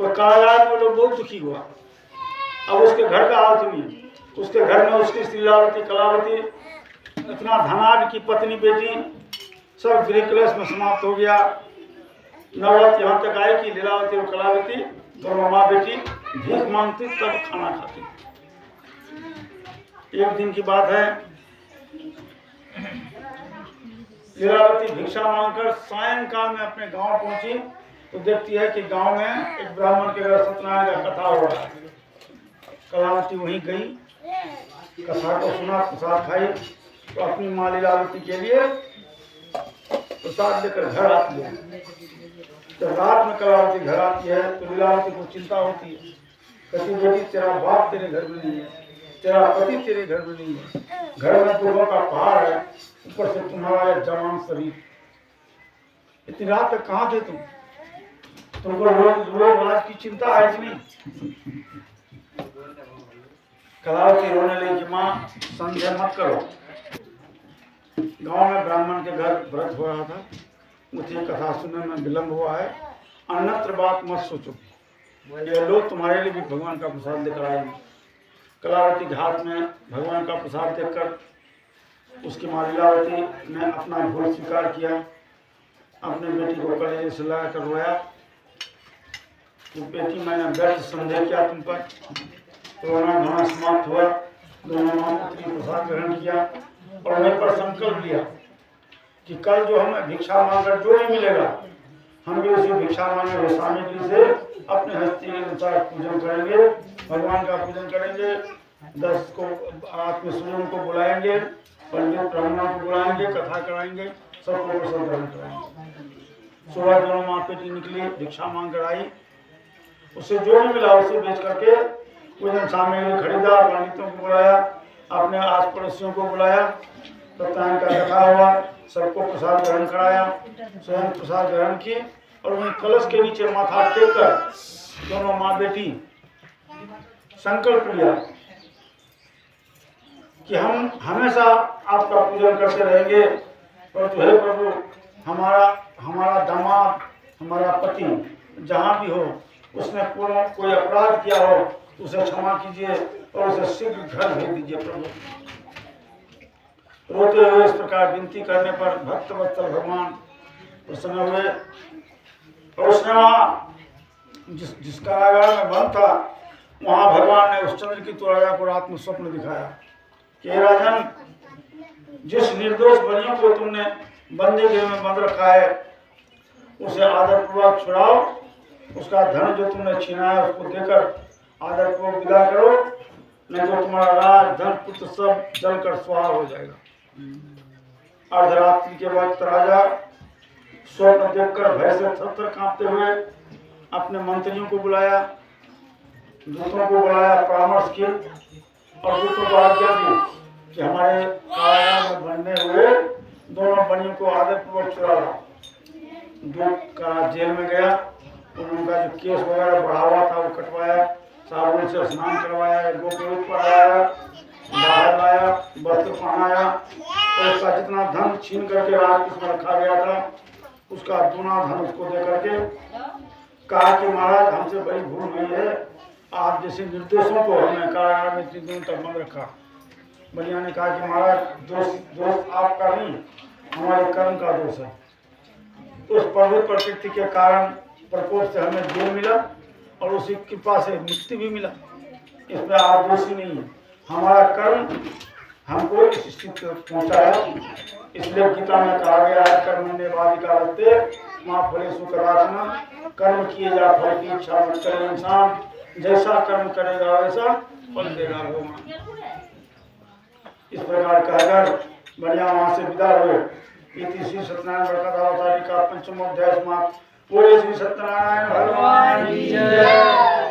और कारागार में लोग बहुत दुखी हुआ। अब उसके घर का हाल सुनिए। उसके घर में उसकी लीलावती कलावती इतना धनाढ़ की पत्नी बेटी सब गृह क्लेश में समाप्त हो गया। नौबत यहाँ तक आई कि लीलावती और कलावती दोनों माँ बेटी भीख मांगती तब खाना खाती। एक दिन की बात है, लीलावती भिक्षा मांगकर सायंकाल में अपने गांव पहुंची तो देखती है कि गांव में एक ब्राह्मण के घर सत्यनारायण का कथा हो रहा है। कलावती वहीं गई, कथा को सुना, प्रसाद खाई तो अपनी माँ लीलावती के लिए प्रसाद लेकर घर आती है। जब रात में कलावती घर आती है तो लीलावती को चिंता होती है। कहती बेटी तेरा बाप तेरे घर में नहीं है, तेरा पति तेरे घर में नहीं है, घर में दुखों का पहाड़ है, ऊपर से तुम्हारा यह जवान शरीर। इतनी रात तक कहाँ थे तुम? तुमको रोज रात की चिंता है कि नहीं? कलावती रोने लगी कि माँ संदेह मत करो। गांव में ब्राह्मण के घर व्रत हो रहा था, मुझे कथा सुनने में विलम्ब हुआ है। अन्यत्र बात मत सोचो, ये लोग तुम्हारे लिए भी भगवान का प्रसाद लेकर आएंगे। कलावती के हाथ में भगवान का प्रसाद देखकर उसकी माँ लीलावती ने अपना भूल स्वीकार किया। अपने बेटी को कलेजे से लगा कर रोया कि बेटी मैंने व्यर्थ संदेह किया तुम पर। रोना धोना समाप्त हुआ। दोनों माँ पुत्री प्रसाद ग्रहण किया और उन्हें पर संकल्प लिया कि कल जो हमें भिक्षा मांगकर जो नहीं मिलेगा हम भी उसी भिक्षा मांगे हुए सामग्री से अपने हस्ती के अनुसार पूजन करेंगे, भगवान का पूजन करेंगे। 10 को आत्मस्वरूप को बुलाएंगे, पंडित ब्राह्मणों को बुलाएंगे, कथा कराएंगे, सबको प्रसाद ग्रहण कराएंगे। सुबह दोनों माँ बेटी निकली, भिक्षा मांग कर आई। उसे जो नहीं मिला उसे बेच करके पूजन सामग्री खरीदा, पंडितों को बुलाया, अपने आस पड़ोसियों को बुलाया, सत्यनारायण का कथा हुआ, सबको प्रसाद ग्रहण कराया, स्वयं प्रसाद ग्रहण की और वहीं कलश के नीचे माथा टेक कर दोनों माँ बेटी संकल्प लिया कि हम हमेशा आपका पूजन करते रहेंगे। परंतु हे प्रभु, हमारा दामाद, हमारा पति जहाँ भी हो उसने कोई अपराध किया हो उसे क्षमा कीजिए और उसे शीघ्र घर भेज दीजिए प्रभु। रोते हुए इस प्रकार विनती करने पर भक्त वत्सल भगवान प्रसन्न हुए और उसने वहाँ जिस कारागार में बंद था वहाँ भगवान ने उस चंद्र की राजा को रात में स्वप्न दिखाया कि राजन, जिस निर्दोष बनियों को तुमने बंदी गृह में बंद रखा है उसे आदरपूर्वक छुड़ाओ, उसका धन जो तुमने छीना है उसको देकर आदरपूर्वक विदा करो, नहीं तो तुम्हारा राज धन पुत्र सब जलकर स्वाहा हो जाएगा। अर्धरात्रि के वक्त राजा स्वप्न देखकर भय से थर-थर कांपते हुए अपने मंत्रियों को बुलाया, दूतों को बुलाया, परामर्श की और दूतों को आज्ञा दी कि हमारे कारागार में बनने हुए दोनों बनियों को आदरपूर्वक छुड़ा ला। दूत का जेल में गया, उनका जो केस वगैरह बढ़ा हुआ था वो कटवाया, साबुन से स्नान करवाया, गोपीरूप पहनाया, बाहर लाया, वस्त्र पहनाया और उसका जितना धन छीन करके राजकोष में रखा गया था उसका दूना धन उसको दे करके कहा कि महाराज हमसे बड़ी भूल हुई है, आप जैसे निर्दोषों को हमने कारागार में इतने दिनों तक बंद रखा। बनिया ने कहा कि महाराज दोष आपका नहीं, हमारे कर्म का दोष है। उस प्रभु प्रकृति के कारण प्रकोप से हमें जेल मिला और उसी कृपा से मुक्ति भी मिला, इसमें आप दोषी नहीं है। हमारा कर्म हमको इस स्थिति तक पहुँचाया। इसलिए गीता में कहा गया है कर्मण्येवाधिकारस्ते मा फलेषु कदाचन, कर्म किए जा फल की इच्छा मत करे इंसान, जैसा कर्म करेगा वैसा फल देगा भगवान। इस प्रकार कहकर बढ़िया वहाँ से विदा हुए। इति श्री सत्यनारायण व्रतावतारी का 5वां अध्याय समाप्त। बोले श्री सत्यनारायण भगवान की जय।